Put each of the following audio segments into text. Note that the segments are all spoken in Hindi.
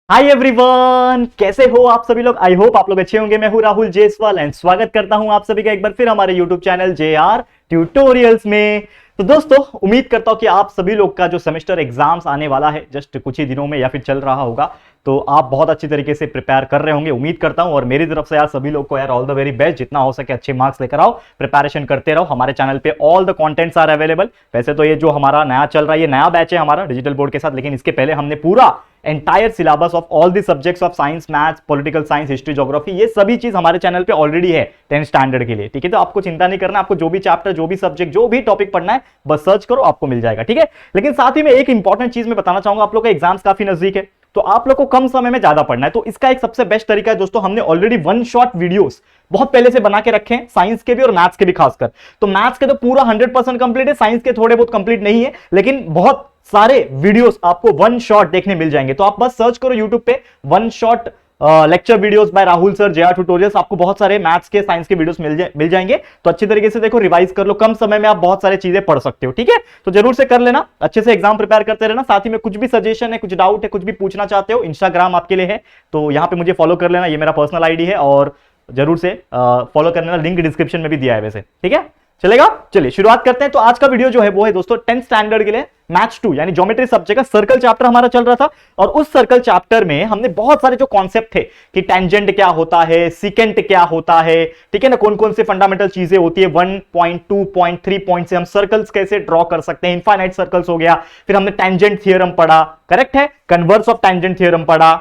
हाय एवरीवन, कैसे हो आप सभी लोग। आई होप आप लोग अच्छे होंगे। मैं हूं राहुल जेसवाल एंड स्वागत करता हूं आप सभी का एक बार फिर हमारे यूट्यूब चैनल JR ट्यूटोरियल्स में। तो दोस्तों, उम्मीद करता हूं कि आप सभी लोग का जो सेमेस्टर एग्जाम्स आने वाला है जस्ट कुछ ही दिनों में या फिर चल रहा होगा, तो आप बहुत अच्छी तरीके से प्रिपेयर कर रहे होंगे, उम्मीद करता हूं। और मेरी तरफ से यार सभी लोग को यार ऑल द वेरी बेस्ट, जितना हो सके अच्छे मार्क्स लेकर आओ, प्रिपरेशन करते रहो। हमारे चैनल पे all the contents are available. वैसे तो ये जो हमारा नया चल रहा है, ये नया बैच है हमारा डिजिटल बोर्ड के साथ, लेकिन इसके पहले हमने पूरा entire syllabus of all the subjects of science, maths, political science, history, geography, ये सभी चीज हमारे चैनल पे ऑलरेडी है 10th स्टैंडर्ड के लिए। ठीक है, तो आपको चिंता नहीं करना। आपको जो भी चैप्टर, जो भी सब्जेक्ट, जो भी टॉपिक पढ़ना है, बस सर्च करो, आपको मिल जाएगा। ठीक है, लेकिन साथ ही में एक इंपॉर्टेंट चीज मैं बताना चाहूंगा। आप लोग का एग्जाम्स काफी नजदीक है, तो आप लोग को कम समय में ज्यादा पढ़ना है, तो इसका एक सबसे बेस्ट तरीका है दोस्तों, हमने ऑलरेडी वन शॉट वीडियोस बहुत पहले से बना के रखे हैं, साइंस के भी और मैथ्स के भी खासकर। तो मैथ्स के तो पूरा 100% कंप्लीट है, साइंस के थोड़े बहुत कंप्लीट नहीं है, लेकिन बहुत सारे वीडियोस आपको वन शॉट देखने मिल जाएंगे। तो आप बस सर्च करो यूट्यूब पे one shot lecture videos bye Rahul sir, JR tutorials. आपको बहुत सारे मैथ्स के, साइंस के वीडियोस मिल जाएंगे। तो अच्छी तरीके से देखो, रिवाइज कर लो, कम समय में आप बहुत सारी चीजें पढ़ सकते हो। ठीक है, तो जरूर से कर लेना, अच्छे से एग्जाम प्रिपेयर करते रहना। साथ ही में कुछ भी सजेशन है, कुछ डाउट है, कुछ भी पूछना चाहते हो, इंस्टाग्राम आपके लिए है, तो यहां पे मुझे फॉलो कर लेना। ये मेरा पर्सनल आईडी है और जरूर से फॉलो कर लेना, लिंक डिस्क्रिप्शन में भी दिया है वैसे। ठीक है, चलेगा। चलिए शुरुआत करते हैं। तो आज का वीडियो जो है वो है दोस्तों 10th स्टैंडर्ड के लिए मैथ्स 2 यानी ज्योमेट्री सब्जेक्ट का सर्कल चैप्टर हमारा चल रहा था। और उस सर्कल चैप्टर में हमने बहुत सारे जो कॉन्सेप्ट थे कि टेंजेंट क्या होता है, सीकेंट क्या होता है, ठीक है ना, कौन कौन से फंडामेंटल चीजें होती है, 1 पॉइंट 2 पॉइंट 3 पॉइंट से हम सर्कल्स कैसे ड्रॉ कर सकते हैं, इनफाइनाइट सर्कल्स हो गया। फिर हमने टेंजेंट थ्योरम पढ़ा, करेक्ट है, कन्वर्स ऑफ टेंजेंट थ्योरम पढ़ा।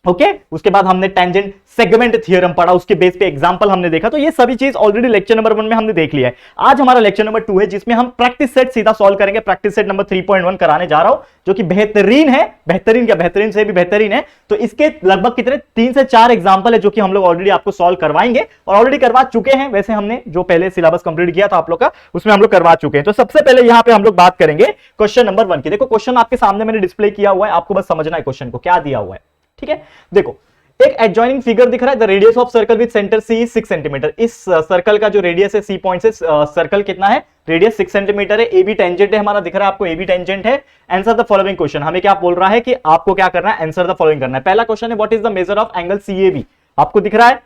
ओके, उसके बाद हमने टेंजेंट सेगमेंट थ्योरम पढ़ा, उसके बेस पे एग्जांपल हमने देखा। तो ये सभी चीज ऑलरेडी लेक्चर नंबर 1 में हमने देख लिया है। आज हमारा लेक्चर नंबर 2 है, जिसमें हम प्रैक्टिस सेट सीधा सॉल्व करेंगे। प्रैक्टिस सेट नंबर 3.1 कराने जा रहा हूं, जो कि बेहतरीन है, बेहतरीन क्या, बेहतरीन से भी बेहतरीन है। तो इसके लगभग कितने 3 से 4 एग्जांपल है, जो कि हम लोग ऑलरेडी आपको सॉल्व करवाएंगे और ऑलरेडी करवा चुके हैं। वैसे हमने जो पहले सिलेबस कंप्लीट किया था आप लोग का, उसमें हम लोग करवा चुके हैं। तो सबसे पहले यहां पे हम लोग बात करेंगे क्वेश्चन नंबर 1 की। देखो, क्वेश्चन आपके सामने मैंने डिस्प्ले किया हुआ है, आपको बस समझना है क्वेश्चन को क्या दिया हुआ है। ठीक है, देखो, एक एडजॉइनिंग फिगर दिख रहा है, the radius of circle with centre C is 6 centimetre. इस सर्कल का जो रेडियस है C पॉइंट से, सर्कल कितना है, रेडियस 6 सेंटीमीटर है। AB टेंजेंट है हमारा, दिख रहा है आपको AB टेंजेंट है। Answer the following question. हमें क्या बोल रहा है कि आपको क्या करना है, आंसर द फॉलोइंग करना है। पहला क्वेश्चन है, what is the measure of angle CAB। आपको दिख रहा है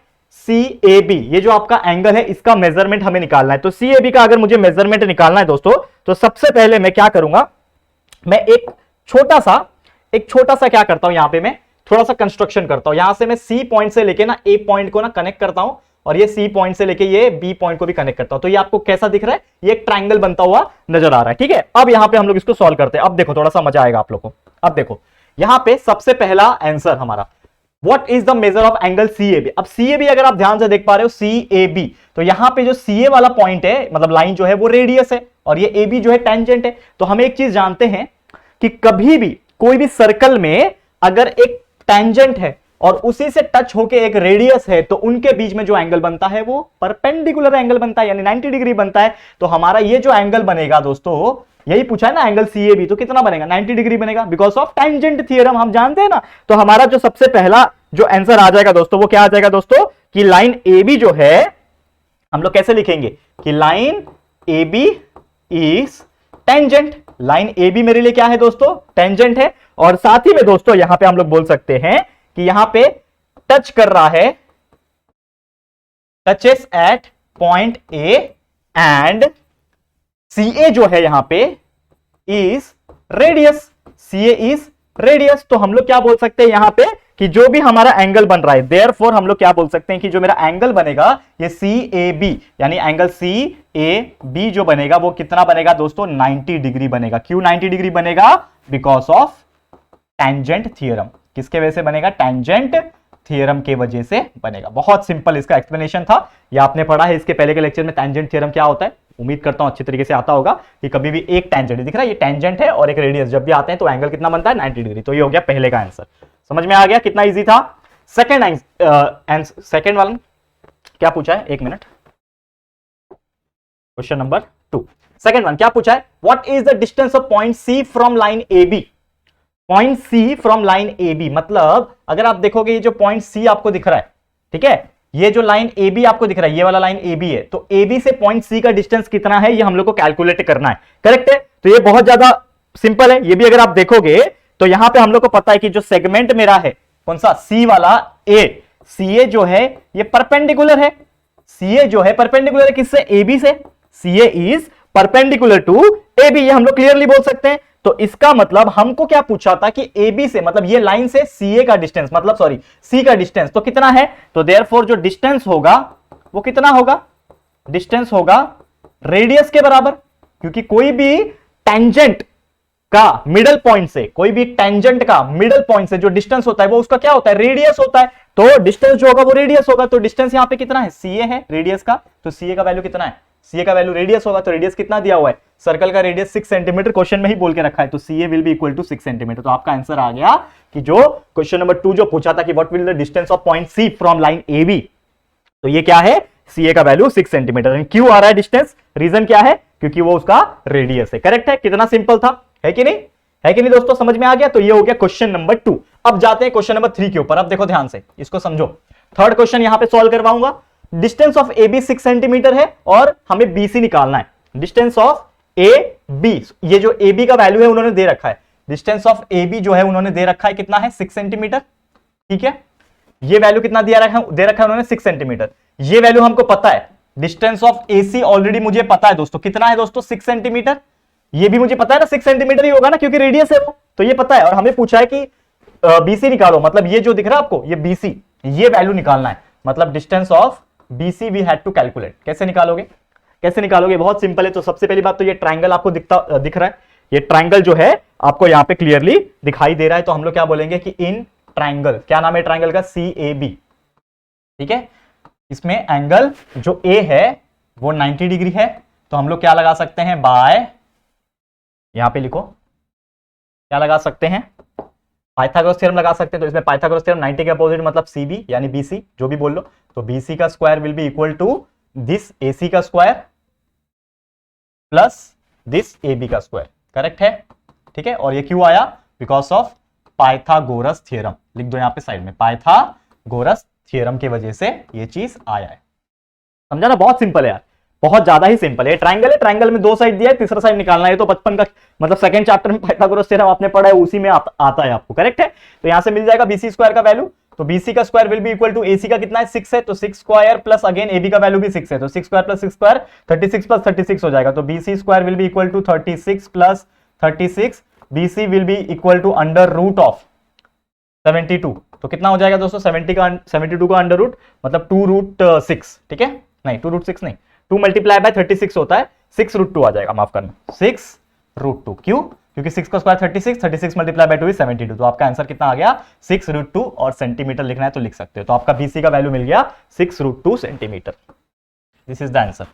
CAB, ये जो आपका एंगल है, इसका मेजरमेंट हमें निकालना है। तो CAB का अगर मुझे मेजरमेंट निकालना है दोस्तों, तो सबसे पहले मैं क्या करूंगा, मैं एक छोटा सा क्या करता हूं, यहां पे मैं थोड़ा सा कंस्ट्रक्शन करता हूं। यहां से मैं C पॉइंट से लेके ना A पॉइंट को ना कनेक्ट करता हूं, और ये C पॉइंट से लेके ये B पॉइंट को भी कनेक्ट करता हूं। तो ये आपको कैसा दिख रहा है, ये एक ट्रायंगल बनता हुआ नजर आ रहा है। ठीक है, अब यहां पे हम लोग इसको सॉल्व करते हैं। अब देखो, थोड़ा सा मजा आएगा आप लोग को। अब देखो, यहां पे सबसे पहला आंसर हमारा, what is the measure of angle CAB। अब CAB अगर आप ध्यान से देख पा रहे हो, CAB, तो यहां पे जो CA वाला पॉइंट है, मतलब लाइन जो है वो रेडियस है, और ये AB जो है टेंजेंट है। तो हम एक चीज जानते हैं कि कभी भी कोई भी सर्कल में अगर एक टेंजेंट है और उसी से टच होके एक रेडियस है, तो उनके बीच में जो एंगल बनता है वो परपेंडिकुलर एंगल बनता है, यानी 90 डिग्री बनता है। तो हमारा ये जो एंगल बनेगा दोस्तों, यही पूछा है ना, एंगल CAB, तो कितना बनेगा, 90 डिग्री बनेगा, बिकॉज ऑफ टेंजेंट थ्योरम, हम जानते हैं ना। तो हमारा जो सबसे पहला जो आंसर आ जाएगा दोस्तों, वो क्या आ जाएगा दोस्तों, कि लाइन AB जो है, हम लोग कैसे लिखेंगे कि line AB is tangent. Line AB मेरे लिए क्या है दोस्तों, टेंजेंट है। और साथ ही में दोस्तों यहां पे हम लोग बोल सकते हैं कि यहां पे टच कर रहा है, touches at point A, and CA जो है यहां पे is radius, CA is radius. तो हम लोग क्या बोल सकते हैं यहां पे कि जो भी हमारा एंगल बन रहा है, देयरफॉर हम लोग क्या बोल सकते हैं कि जो मेरा एंगल बनेगा ये CAB, यानी एंगल CAB जो बनेगा वो कितना बनेगा दोस्तों, 90 डिग्री बनेगा। क्यों 90 डिग्री बनेगा, बिकॉज ऑफ टेंजेंट थ्योरम। किसके वजह से बनेगा, टेंजेंट थ्योरम के वजह से बनेगा। बहुत सिंपल इसका एक्सप्लेनेशन था, ये आपने पढ़ा है इसके पहले के लेक्चर में, टेंजेंट थ्योरम क्या होता है। उम्मीद करता हूं अच्छी तरीके से आता होगा कि कभी भी एक टेंजेंट दिख रहा है, ये टेंजेंट है, और एक रेडियस जब भी आते हैं तो एंगल कितना बनता है, 90 डिग्री। तो ये हो गया पहले का आंसर, समझ में आ गया, कितना इजी था। सेकंड वाला क्या पूछा है, एक minute, question number 2, second one क्या पूछा है, what is the distance of point C from line AB। Point C from line AB, मतलब अगर आप देखोगे ये जो पॉइंट C आपको दिख रहा है, ठीक है, ये जो लाइन AB आपको दिख रहा है, ये वाला लाइन AB है, तो AB से पॉइंट C का डिस्टेंस कितना है, ये हम लोग को कैलकुलेट करना है, करेक्ट है। तो ये बहुत ज्यादा सिंपल है। ये भी अगर आप देखोगे तो यहां पे हम लोग को पता है कि जो सेगमेंट मेरा है कौन सा, सी वाला ए, सी ए जो है ये परपेंडिकुलर है, सी ए जो है परपेंडिकुलर है किससे, ए बी से, C A is perpendicular to A B, ये हम लोग क्लियरली बोल सकते हैं। तो इसका मतलब हमको क्या पूछा था कि ए बी से, मतलब ये लाइन से सी ए का डिस्टेंस, मतलब सॉरी सी का डिस्टेंस तो कितना है, तो देयरफॉर जो डिस्टेंस होगा वो कितना होगा, डिस्टेंस होगा रेडियस के बराबर, क्योंकि कोई भी टेंजेंट का मिडल पॉइंट से, कोई भी टेंजेंट का मिडल पॉइंट से जो डिस्टेंस होता है वो उसका क्या होता है, रेडियस होता है। तो डिस्टेंस जो होगा वो रेडियस होगा, तो डिस्टेंस यहां पे कितना है, सी ए है रेडियस का, तो सी ए का वैल्यू कितना है, सी ए का वैल्यू रेडियस होगा, तो रेडियस कितना दिया हुआ है, सर्कल का रेडियस 6 सेंटीमीटर क्वेश्चन में ही बोल के रखा है, तो C A will be equal to 6 centimetre. तो आपका आंसर आ गया कि जो क्वेश्चन नंबर 2 जो पूछा था कि what will the distance of point C from line A B, तो ये क्या है, सी ए का वैल्यू 6 सेंटीमीटर। क्यों आ रहा है डिस्टेंस, रीजन क्या है, क्योंकि वो उसका रेडियस है। करेक्ट है, कितना सिंपल था, है कि नहीं, है कि नहीं दोस्तों, समझ में आ गया। तो ये हो गया क्वेश्चन नंबर 2। अब जाते हैं क्वेश्चन नंबर 3 के ऊपर। अब देखो ध्यान से इसको समझो, थर्ड क्वेश्चन यहां पे सॉल्व करवाऊंगा। Distance of A B 6 centimetre है और हमें बी सी निकालना है। डिस्टेंस ऑफ ए बी, ये जो ए बी का वैल्यू है उन्होंने दे रखा है, डिस्टेंस ऑफ ए बी जो है उन्होंने दे रखा है कितना है, 6 सेंटीमीटर, ठीक है। ये वैल्यू कितना दे रखा है उन्होंने, 6 सेंटीमीटर। ये वैल्यू हमको पता है, डिस्टेंस ऑफ एसी ऑलरेडी मुझे पता है दोस्तों, कितना है दोस्तों, 6 सेंटीमीटर। ये भी मुझे पता है ना, 6 सेंटीमीटर ही होगा ना, क्योंकि रेडियस है वो, तो ये पता है। और हमें पूछा है कि बीसी निकालो, मतलब ये जो दिख रहा है आपको, ये बीसी, ये वैल्यू निकालना है, मतलब distance of BC we had to calculate. कैसे निकालोगे, कैसे निकालोगे, बहुत सिंपल है। तो सबसे पहली बात तो ये ट्रायंगल आपको दिख रहा है, ये ट्रायंगल जो है आपको यहां पे क्लियरली दिखाई दे रहा है, तो हम लोग क्या बोलेंगे कि इन ट्रायंगल, क्या नाम है ट्रायंगल का, सी ए बी, ठीक है। इसमें एंगल जो ए है वो 90 डिग्री है, तो हम लोग क्या लगा सकते हैं, बाय, यहां पे लिखो क्या लगा सकते हैं, पाइथागोरस थ्योरम लगा सकते हैं। तो इसमें पाइथागोरस थ्योरम 90 के अपोजिट मतलब सीबी यानी बीसी, जो भी बोल लो, तो बीसी का square will be equal to this AC का स्क्वायर प्लस दिस एबी का स्क्वायर। करेक्ट है, ठीक है। और ये क्यों आया, बिकॉज ऑफ पाइथागोरस थ्योरम, लिख दो यहां पे साइड में, पाइथागोरस थ्योरम की वजह से ये चीज आया है। समझा ना, बहुत सिंपल है यार, बहुत ज्यादा ही सिंपल है। ट्रायंगल है, ट्रायंगल में 2 साइड दिया है, तीसरा साइड निकालना है। तो बचपन का मतलब सेकंड चैप्टर में पाइथागोरस थ्योरम आपने पढ़ा है, उसी में आता है आपको। करेक्ट है, तो यहां से मिल जाएगा बीसी स्क्वायर का वैल्यू, तो बीसी का square will be equal to AC का कितना है, 6 है, तो 6 स्क्वायर प्लस अगेन एबी का वैल्यू भी 6 है, तो 6 स्क्वायर प्लस 6 स्क्वायर 36 प्लस 36 हो जाएगा। तो BC square will be equal to 36 plus 36, BC will be equal to under root of 72। तो कितना हो जाएगा दोस्तों, 72 का अंडर रूट मतलब 2 रूट 6, ठीक है, नहीं 2 रूट 6 नहीं, 2 मल्टीप्लाई बाय 36 होता है, 6 रूट 2 आ जाएगा, माफ करना, 6 रूट 2। क्यों, क्योंकि 6 का स्क्वायर 36, 36 मल्टीप्लाई बाय 2 इज 72। तो आपका आंसर कितना आ गया, 6 रूट 2, और सेंटीमीटर लिखना है तो लिख सकते हो। तो आपका बीसी का वैल्यू मिल गया 6 root 2 centimetre. This is the answer,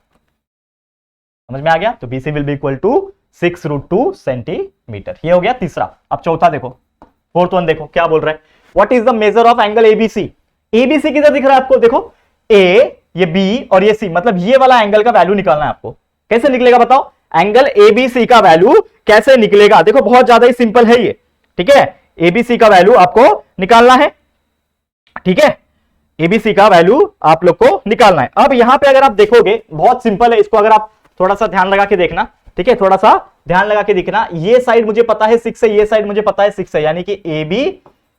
समझ में आ गया। तो BC will be equal to 6 root 2 centimetre. ये हो गया तीसरा। अब चौथा देखो, फोर्थ वन देखो क्या बोल रहा है, what is the measure of angle ABC. ABC किधर दिख रहा है आपको, देखो ए, ये बी और ये सी, मतलब ये वाला एंगल का वैल्यू निकालना है आपको। कैसे निकलेगा बताओ, एंगल एबीसी का वैल्यू कैसे निकलेगा, देखो बहुत ज्यादा ही सिंपल है ये, ठीक है। एबीसी का वैल्यू आपको निकालना है, ठीक है, एबीसी का वैल्यू आप लोग को निकालना है। अब यहां पे अगर आप देखोगे बहुत सिंपल है, इसको अगर आप थोड़ा सा ध्यान लगा के देखना, ठीक है, थोड़ा सा ध्यान लगा के देखना। ये साइड मुझे पता है 6 है, ये साइड मुझे पता है 6 है, यानी कि AB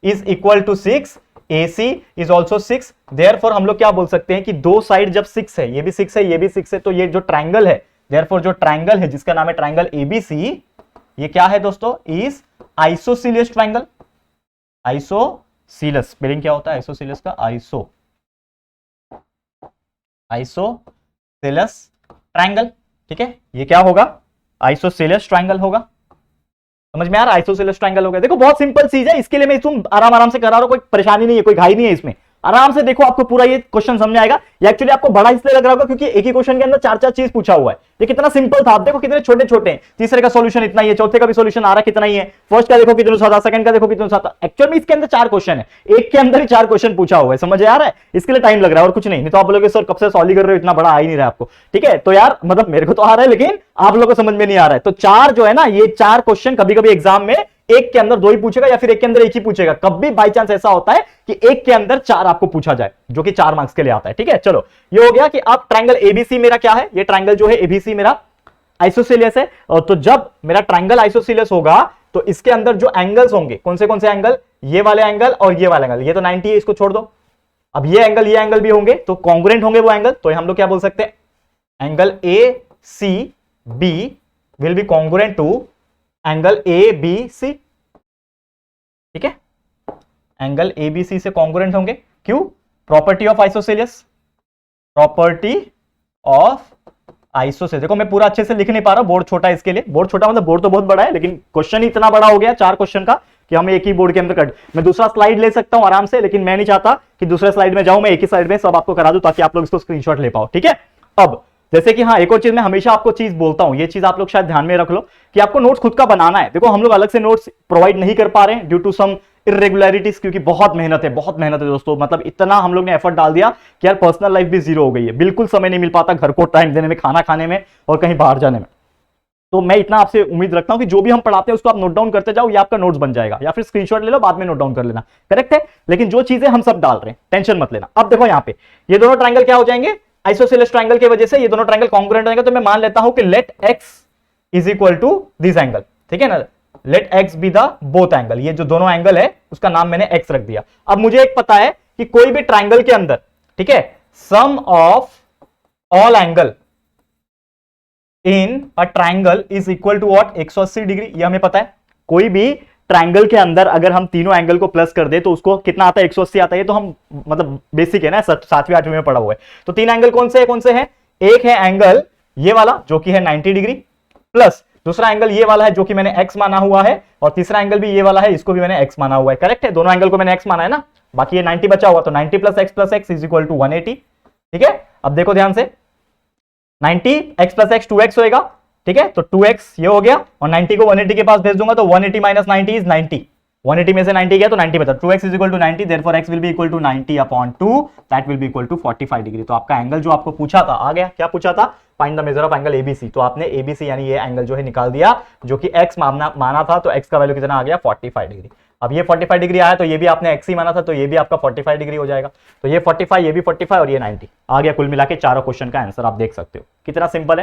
is equal to 6, AC is also 6। Therefore हम लोग क्या बोल सकते हैं कि दो साइड जब 6 है, ये भी 6 है, ये भी 6 है, तो ये जो ट्रायंगल है, देयरफॉर जो ट्रायंगल है जिसका नाम है ट्रायंगल ABC, ये क्या है दोस्तों, इज आइसोसीलियस ट्रायंगल। आइसोसीलियस स्पेलिंग क्या होता है आइसोसीलियस का, आइसोसीलियस ट्रायंगल, ठीक है। ये क्या होगा, आइसोसीलियस ट्रायंगल होगा। समझ में आ रहा है, आइसोसीलियस ट्रायंगल हो गया। देखो बहुत सिंपल चीज है, इसके लिए मैं तुम आराम से करा रहा हूं, कोई परेशानी नहीं है, कोई घाई नहीं है इसमें। आराम से देखो, आपको पूरा ये क्वेश्चन समझ में आएगा। ये एक्चुअली आपको बड़ा इसलिए लग रहा होगा क्योंकि एक ही क्वेश्चन के अंदर 4-4 चीज पूछा हुआ है। ये कितना सिंपल था, आप देखो कितने छोटे छोटे हैं। तीसरे का सॉल्यूशन इतना ही है, चौथे का भी सॉल्यूशन आ रहा कितना ही है, फर्स्ट का देखो कितना सा था, सेकंड का देखो कितना सा था। एक्चुअल में इसके अंदर 4 क्वेश्चन है, एक के अंदर ही 4 क्वेश्चन पूछा हुआ है। समझ आ रहा है, इसके लिए टाइम लग रहा है और कुछ नहीं तो आप बोलोगे सर कब से सॉल्व कर रहे हो, इतना बड़ा आ ही नहीं रहा आपको। ठीक है, तो यार मतलब मेरे को तो आ रहा है लेकिन आप लोगों को समझ में नहीं आ रहा है। तो 4 जो है ना, ये 4 क्वेश्चन कभी कभी एग्जाम में एक के अंदर 2 ही पूछेगा या फिर एक के अंदर 1 ही पूछेगा। कभी बाई चांस ऐसा होता है कि एक के अंदर 4 आपको पूछा जाए, जो कि 4 मार्क्स के लिए आता है। ठीक है, चलो ये हो गया कि अब ट्रायंगल एबीसी मेरा क्या है, ये ट्रायंगल जो है एबीसी मेरा आइसोसीलियस है। और तो जब मेरा ट्रायंगल आइसोसीलियस होगा तो इसके अंदर जो एंगल्स होंगे कौन से एंगल, ये वाले एंगल और ये वाले एंगल, ये तो 90 है, इसको छोड़ दो। अब ये एंगल भी होंगे तो कॉन्ग्रुएंट होंगे वो एंगल, तो हम लोग क्या बोल सकते हैं, angle A C B will be congruent to angle A B C. ठीक है, एंगल ए बी सी से कॉन्ग्रुएंट होंगे। क्यों? Property of isosceles, property of isosceles. देखो मैं पूरा अच्छे से लिख नहीं पा रहा, बोर्ड छोटा है इसके लिए, बोर्ड छोटा मतलब बोर्ड तो बहुत बड़ा है, लेकिन क्वेश्चन ही इतना बड़ा हो गया 4 क्वेश्चन का कि हमें एक ही बोर्ड के अंदर कट। मैं दूसरा स्लाइड ले सकता हूं आराम से, लेकिन मैं नहीं चाहता कि दूसरे स्लाइड में जाऊं, मैं एक ही स्लाइड में सब आपको करा दूं ताकि आप लोग इसको स्क्रीनशॉट ले पाओ। ठीक है, अब जैसे कि हाँ, एक और चीज मैं हमेशा आपको चीज बोलता हूं, ये चीज आप लोग शायद ध्यान में रख लो कि आपको नोट्स खुद का बनाना है। देखो हम लोग अलग से नोट्स प्रोवाइड नहीं कर पा रहे हैं ड्यू टू सम इरेगुलरिटीज, क्योंकि बहुत मेहनत है दोस्तों। मतलब इतना हम लोग ने एफर्ट डाल दिया कि यार पर्सनल लाइफ भी जीरो हो गई है, बिल्कुल समय नहीं मिल पाता घर को टाइम देने में, खाना खाने में और कहीं बाहर जाने में। तो मैं इतना आपसे उम्मीद रखता हूं कि जो भी हम पढ़ाते हैं उसको आप नोट डाउन करते जाओ, या आपका नोट्स बन जाएगा, या फिर स्क्रीनशॉट ले लो बाद में नोट डाउन कर लेना, करेक्ट है। लेकिन जो चीजें हम सब डाल रहे हैं टेंशन मत लेना। अब देखो यहाँ पे ये दोनों ट्रायंगल क्या हो जाएंगे, आइसोसेलेस ट्रायंगल की वजह से ये दोनों ट्रायंगल कॉन्ग्रुएंट होंगे। तो मैं मान लेता हूं कि let x is equal to this angle, ठीक है ना, let x be the both angle, ये जो दोनों एंगल है उसका नाम मैंने एक्स रख दिया। अब मुझे एक पता है कि कोई भी ट्रायंगल के अंदर, ठीक है, sum of all angle in a triangle is equal to what, 180 degree, ये हमें पता है। कोई भी ट्रायंगल के अंदर अगर हम तीनों एंगल को प्लस कर दे तो उसको कितना आता है, 180 आता है। ये तो हम मतलब बेसिक है ना, 7वीं 8वीं में पढ़ा हुआ है। तो 3 एंगल कौन से हैं, एक है एंगल ये वाला जो कि है 90 डिग्री, प्लस दूसरा एंगल ये वाला है जो कि मैंने x माना हुआ है, और तीसरा एंगल भी ये वाला है, इसको भी मैंने x माना हुआ है, करेक्ट है। दोनों एंगल को मैंने x माना है ना, बाकी ये 90 बचा हुआ, तो 90 plus x is equal to 180। ठीक है, अब देखो ध्यान से, 90 x प्लस x 2x होएगा, ठीक है, तो 2x ये हो गया, और 90 को 180 के पास भेज दूंगा तो 180 माइनस 90 इज 90, 180 में से 90 गया तो 90 बचा, 2x is equal to 90, therefore x will be equal to 90 upon 2, that will be equal to 45 degree. तो आपका एंगल जो आपको पूछा था आ गया। क्या पूछा था, find the measure of angle ABC, तो आपने एबीसी यानी ये एंगल जो है निकाल दिया, जो कि x माना था, तो x का वैल्यू कितना आ गया, 45 डिग्री। अब ये 45 डिग्री आया तो ये भी आपने x ही माना था, तो ये भी आपका 45 डिग्री हो जाएगा। तो ये 45, ये भी 45 और ये 90 आ गया। कुल मिला के चारों क्वेश्चन का आंसर आप देख सकते हो, कितना सिंपल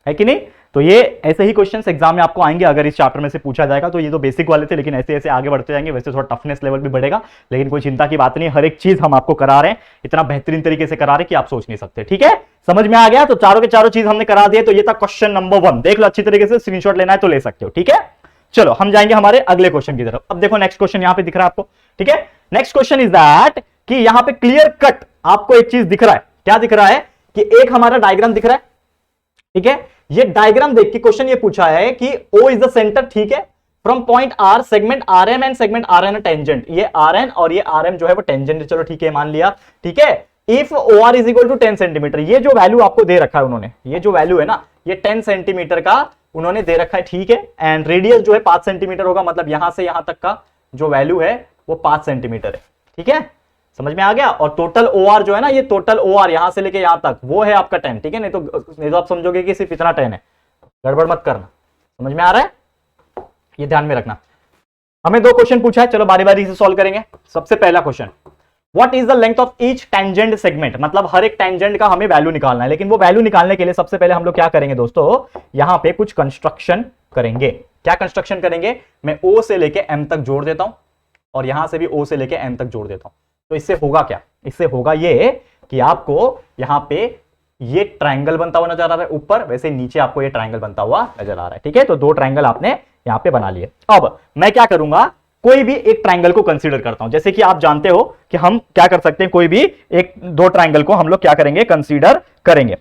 है कि नहीं। तो ये ऐसे ही क्वेश्चंस एग्जाम में आपको आएंगे अगर इस चैप्टर में से पूछा जाएगा। तो ये तो बेसिक वाले थे, लेकिन ऐसे ऐसे आगे बढ़ते जाएंगे, वैसे थोड़ा टफनेस लेवल भी बढ़ेगा, लेकिन कोई चिंता की बात नहीं, हर एक चीज हम आपको करा रहे हैं, इतना बेहतरीन तरीके से करा रहे हैं कि आप सोच नहीं सकते। ठीक है, समझ में आ गया। तो चारों के चारों चीज हमने करा दिए। तो ये था क्वेश्चन नंबर 1, देख लो अच्छी तरीके से, स्क्रीनशॉट लेना है तो ले सकते हो। ठीक है, चलो हम जाएंगे हमारे अगले क्वेश्चन की तरफ। अब देखो नेक्स्ट क्वेश्चन यहां पे दिख रहा है आपको, ठीक है। नेक्स्ट क्वेश्चन इज दैट कि यहां पे क्लियर कट आपको एक चीज दिख रहा है। क्या दिख रहा है कि एक हमारा डायग्राम दिख रहा है, ठीक है। ये डायग्राम देख के क्वेश्चन ये पूछा है कि O इज द सेंटर, ठीक है, from point R segment RM and segment RN tangent, ये RN और ये RM जो है वो टेंजेंट है, चलो ठीक है मान लिया, ठीक है। If OR is equal to 10 centimetre, ये जो वैल्यू आपको दे रखा है उन्होंने, ये जो वैल्यू है ना, ये 10 सेंटीमीटर का उन्होंने दे रखा है, ठीक है। एंड रेडियस जो है 5 सेंटीमीटर होगा, मतलब यहां से यहां तक का जो वैल्यू है वो 5 सेंटीमीटर है, ठीक है, समझ में आ गया। और टोटल OR जो है ना, ये टोटल OR यहां से लेके यहां तक वो है आपका 10, ठीक है। नहीं तो आप समझोगे कि सिर्फ इतना 10 है, गड़बड़ मत करना, समझ में आ रहा है, ये ध्यान में रखना। हमें 2 क्वेश्चन पूछा है, चलो बारी बारी से सॉल्व करेंगे। सबसे पहला question, what is the length of each tangent segment, मतलब हर एक टेंजेंट का हमें वैल्यू निकालना है। लेकिन वो वैल्यू निकालने के लिए सबसे पहले हम लोग क्या करेंगे दोस्तों, यहां पे कुछ कंस्ट्रक्शन करेंगे। क्या कंस्ट्रक्शन करेंगे, मैं O से लेके M तक जोड़ देता हूं, और यहां से भी O से लेके M तक जोड़ देता हूं। तो इससे होगा क्या, इससे होगा ये कि आपको यहां पे ये ट्रायंगल बनता हुआ नजर आ रहा है ऊपर, वैसे नीचे आपको ये ट्रायंगल बनता हुआ नजर आ रहा है, ठीक है। तो 2 ट्रायंगल आपने यहां पे बना लिए। अब मैं क्या करूंगा, कोई भी एक ट्रायंगल को कंसीडर करता हूं। जैसे कि आप जानते हो कि हम क्या कर सकते हैं, कोई भी 2 ट्रायंगल को हम लोग क्या करेंगे, कंसीडर करेंगे,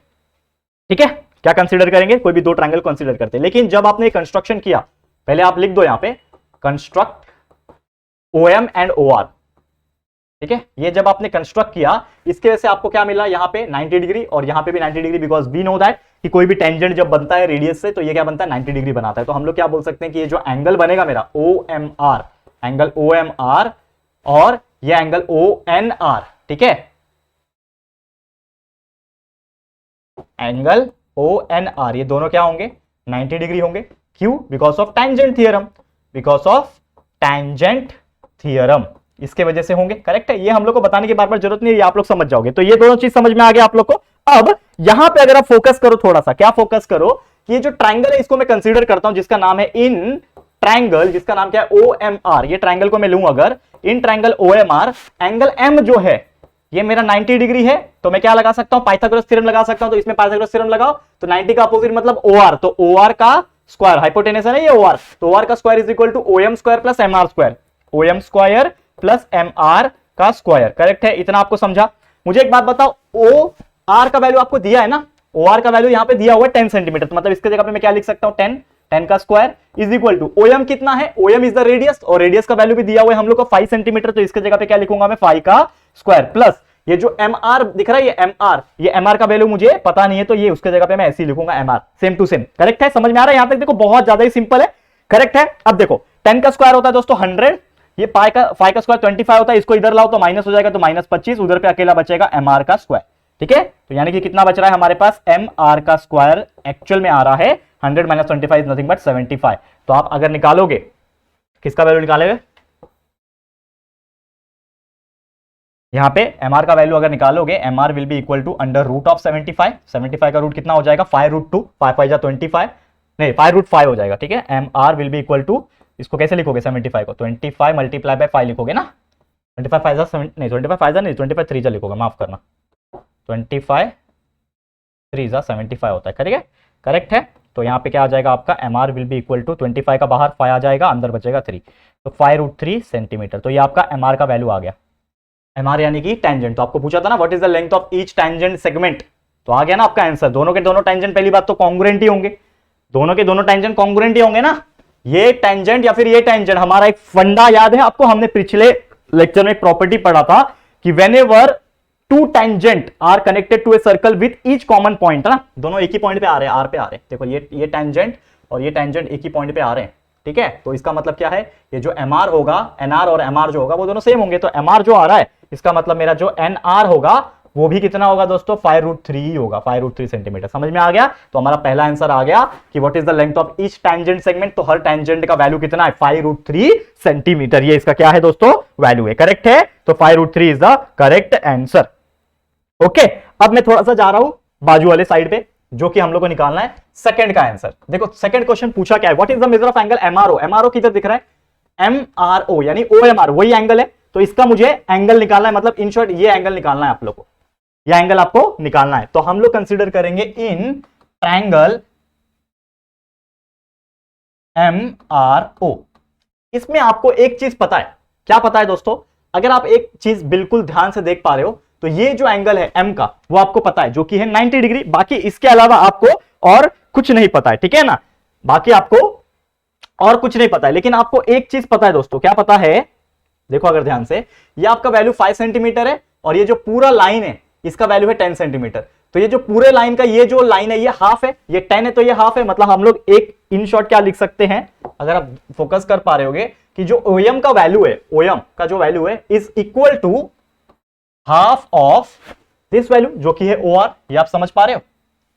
ठीक है। क्या कंसीडर करेंगे, कोई भी 2 ट्रायंगल कंसीडर करते हैं। लेकिन जब आपने कंस्ट्रक्शन किया, पहले आप लिख दो यहां पे कंस्ट्रक्ट OM एंड OR, ठीक है। ये जब आपने कंस्ट्रक्ट किया, इसके वजह से आपको क्या मिला, यहां पे 90 डिग्री और यहां पे भी 90 degree, because we know that कि कोई भी टेंजेंट जब बनता है रेडियस से तो ये क्या बनता है, 90 डिग्री बनाता है। तो हम लोग क्या बोल सकते हैं कि ये जो एंगल बनेगा मेरा OMR, एंगल OMR, और ये एंगल ONR, ठीक है, एंगल ONR, ये दोनों क्या होंगे, 90 डिग्री होंगे। क्यों, because of tangent theorem, because of tangent theorem, इसके वजह से होंगे, करेक्ट है। ये हम लोग को बताने की बार बार जरूरत नहीं है, ये आप लोग समझ जाओगे। तो ये दोनों चीज समझ में आ गया आप लोग को। अब यहां पे अगर आप फोकस करो थोड़ा सा, क्या फोकस करो कि ये जो ट्रायंगल है इसको मैं कंसीडर करता हूं, जिसका नाम है इन ट्रायंगल जिसका नाम क्या है OMR, ये ट्रायंगल को मैं लूं अगर, in triangle OMR angle M जो है ये मेरा 90 डिग्री है, तो मैं क्या लगा सकता हूं, पाइथागोरस थ्योरम लगा सकता हूं। तो इसमें पाइथागोरस थ्योरम लगाओ तो 90 का अपोजिट मतलब OR, तो OR का स्क्वायर, हाइपोटेनस है ना ये OR, तो OR का square is equal to OM square plus MR square, OM square plus MR का स्क्वायर। करेक्ट है, इतना आपको समझा। मुझे एक बात बताओ, OR का वैल्यू आपको दिया है ना, OR का वैल्यू यहां पे दिया हुआ है 10 सेंटीमीटर, तो मतलब इसके जगह पे मैं क्या लिख सकता हूं 10 का square is equal to OM कितना है, OM इज द रेडियस, और रेडियस का वैल्यू भी दिया हुआ है हम लोग को 5 सेंटीमीटर, तो इसके जगह पे क्या लिखूंगा मैं 5 का स्क्वायर प्लस ये जो MR दिख रहा है ये MR का वैल्यू मुझे पता नहीं है, तो ये उसके जगह पे मैं ऐसे ही लिखूंगा MR, same to same. Correct है, समझ में आ रहा है यहां तक? देखो बहुत ज्यादा ही सिंपल है। करेक्ट है। अब देखो 10 का स्क्वायर होता है दोस्तों 100, ये पाई का स्क्वायर 25 होता है, इसको इधर लाओ तो माइनस हो जाएगा, तो माइनस 25, उधर पे अकेला बचेगा MR का स्क्वायर। ठीक है, तो यानी कि कितना बच रहा है हमारे पास, MR का स्क्वायर एक्चुअल में आ रहा है 100 माइनस 25 इज नथिंग बट 75। तो आप अगर निकालोगे, किसका वैल्यू निकालोगे, यहां पे MR का वैल्यू अगर निकालोगे, MR will be equal to under root of 75, 75 का रूट कितना हो जाएगा 5√2, 5 5 जा 25, नहीं 5√5 हो जाएगा। ठीक है, MR will be equal to, इसको कैसे लिखोगे 75 को 25 मल्टीप्लाई बाय 5 लिखोगे ना, 25 5 जा नहीं 25 5 जा नहीं 25 3 जा लिखोगे, माफ करना, 25 3 जा 75 होता है। ठीक है, करेक्ट है। तो यहाँ पे क्या आ जाएगा आपका, MR will be equal to 25 का बाहर 5 आ जाएगा, अंदर बचेगा 3, तो 5√3 सेंटीमीटर। तो ये आपका MR का वैल्यू आ गया। MR यानी कि टेंजेंट, तो आपको पूछा था ना what is the length of each tangent segment, तो आ गया ना आपका आंसर। दोनों के दोनों टेंजेंट पहली बात तो कॉन्ग्रुएंट ही होंगे, दोनों के दोनों टेंजेंट कॉन्ग्रुएंट ही होंगे ना। ये टेंजेंट या फिर ये टेंजेंट, हमारा एक फंडा याद है आपको, हमने पिछले लेक्चर में एक प्रॉपर्टी पढ़ा था कि whenever two tangent are connected to a circle with each common point, ना दोनों एक ही पॉइंट पे आ रहे हैं, आर पे आ रहे हैं। देखो ये टेंजेंट और ये टेंजेंट एक ही पॉइंट पे आ रहे हैं। ठीक है, तो इसका मतलब क्या है, ये जो MR होगा, NR और MR जो होगा वो दोनों सेम होंगे, तो MR जो आ रहा है इसका मतलब मेरा जो NR होगा वो भी कितना होगा दोस्तों, 5√3 ही होगा, 5√3 सेंटीमीटर। समझ में आ गया? तो हमारा पहला आंसर आ गया कि what is the length of each tangent segment, तो हर टेंजेंट का वैल्यू कितना है 5√3 सेंटीमीटर, ये इसका क्या है दोस्तों वैल्यू है। करेक्ट है, तो 5√3 is the correct answer. Okay, अब मैं थोड़ा सा जा रहा हूं बाजू वाले साइड पे, जो कि हम लोग को निकालना है सेकंड का आंसर। देखो सेकंड क्वेश्चन पूछा क्या है, what is the measure of angle MRO, MRO किधर दिख रहा है, MRO यानी OMR वही एंगल है, तो इसका मुझे एंगल निकालना है, मतलब इन शॉर्ट ये एंगल निकालना है आप लोग को, ये एंगल आपको निकालना है। तो हम लोग कंसीडर करेंगे इन ट्रायंगल MRO। इसमें आपको एक चीज पता है, क्या पता है दोस्तों, अगर आप एक चीज बिल्कुल ध्यान से देख पा रहे हो तो ये जो एंगल है M का वो आपको पता है, जो कि है 90 डिग्री, बाकी इसके अलावा आपको और कुछ नहीं पता है। ठीक है ना, बाकी आपको और कुछ नहीं पता है, लेकिन आपको एक चीज पता है दोस्तों, क्या पता है, देखो अगर ध्यान से, ये आपका वैल्यू 5 सेंटीमीटर है और ये जो पूरा लाइन है इसका वैल्यू है 10 सेंटीमीटर। तो ये जो पूरे लाइन का ये जो लाइन है ये हाफ है, ये 10 है तो ये हाफ है, मतलब हम लोग एक इन शॉर्ट क्या लिख सकते हैं, अगर आप फोकस कर पा रहे होगे, कि जो OM का वैल्यू है, OM का जो वैल्यू है is equal to half of this value जो कि है OR। ये आप समझ पा रहे हो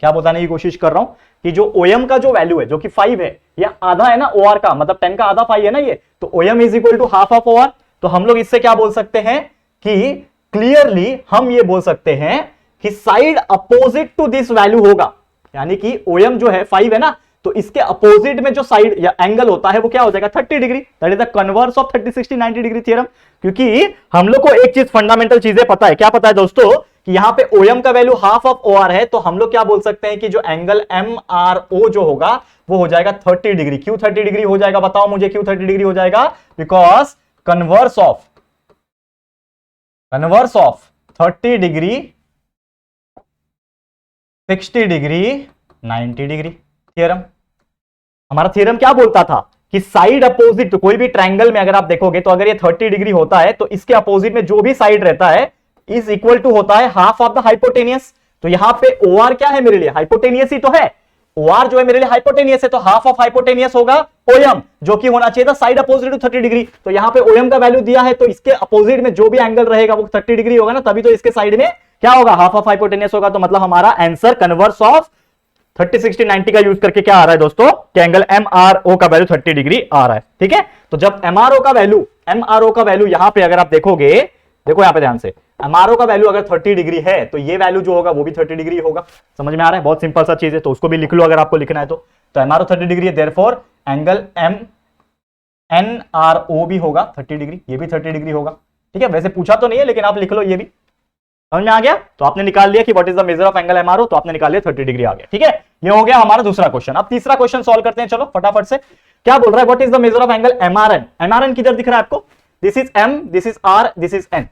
क्या बताने की कोशिश कर रहा हूं, कि जो OM का जो वैल्यू है जो कि 5 है, ये आधा है ना OR का, मतलब 10 का आधा 5 है ना ये, तो OM is equal to half of OR। तो हम लोग इससे क्या बोल सकते हैं कि क्लियरली हम ये बोल सकते हैं कि side opposite to this value होगा, यानी कि OM जो है 5 है ना, तो इसके अपोजिट में जो साइड या एंगल होता है वो क्या हो जाएगा 30 degree, that is the converse of 30 60 90 degree theorem. क्योंकि हम लोग को एक चीज फंडामेंटल चीजें पता है, क्या पता है दोस्तों, कि यहां पे OM का वैल्यू हाफ ऑफ OR है, तो हम लोग क्या बोल सकते हैं कि जो एंगल MRO जो होगा वो हो जाएगा 30 डिग्री। क्यों 30 डिग्री हो जाएगा, बताओ मुझे क्यों 30 डिग्री हो जाएगा, because converse of 30 degree 60 degree 90 degree theorem. हमारा थ्योरम क्या बोलता था कि साइड अपोजिट, तो कोई भी ट्रायंगल में अगर आप देखोगे तो अगर ये 30 डिग्री होता है तो इसके अपोजिट में जो भी साइड रहता है इज इक्वल टू होता है हाफ ऑफ द हाइपोटेनियस। तो यहां पे OR क्या है मेरे लिए, हाइपोटेनियस ही तो है, OR जो है मेरे लिए हाइपोटेनियस है, तो हाफ ऑफ हाइपोटेनियस होगा OM, जो कि होना चाहिए था साइड अपोजिट टू 30 डिग्री। तो यहां पे OM का वैल्यू दिया है, तो इसके अपोजिट में जो भी एंगल रहेगा वो 30 डिग्री होगा ना, तभी तो इसके साइड में क्या होगा, हाफ ऑफ हाइपोटेनियस होगा। तो मतलब हमारा आंसर कन्वर्स ऑफ 30 60 90 का यूज करके क्या आ रहा है दोस्तों, कि एंगल MRO का वैल्यू 30 डिग्री आ रहा है। ठीक है, तो जब MRO का वैल्यू यहां पे अगर आप देखोगे, देखो यहां पे ध्यान से, MRO का वैल्यू अगर 30 डिग्री है तो ये वैल्यू जो होगा वो भी 30 डिग्री होगा। समझ में आ रहा है, बहुत सिंपल सा चीज है, तो उसको भी लिख लो अगर आपको लिखना है तो MRO 30 डिग्री है, therefore angle N R O भी होगा 30 डिग्री, ये भी 30 डिग्री होगा। ठीक है, वैसे पूछा तो नहीं है लेकिन आप लिख लो, ये भी समझ में आ गया। तो आपने निकाल लिया कि what is the measure of angle MRO, तो आपने निकाल लिया 30 डिग्री आ गया। ठीक है, ये हो गया हमारा दूसरा क्वेश्चन। अब तीसरा क्वेश्चन सॉल्व करते हैं, चलो फटाफट से। क्या बोल रहा है, what is the measure of angle MRN. MRN किधर दिख रहा है आपको, this is M, this is R, this is N.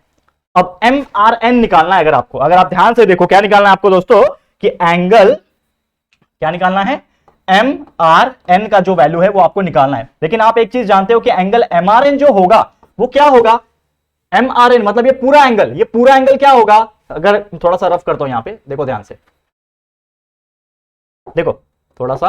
अब एम आर एन निकालना है अगर आपको, अगर आप ध्यान से देखो क्या निकालना है आपको दोस्तों, कि एंगल क्या निकालना है, एम आर एन का जो वैल्यू है वो आपको निकालना है। लेकिन आप एक चीज जानते हो कि एंगल एम आर एन जो होगा वो क्या होगा, एम आर एन मतलब ये पूरा एंगल, ये पूरा एंगल क्या होगा, अगर थोड़ा सा रफ करता हूं यहां पे देखो ध्यान से, देखो थोड़ा सा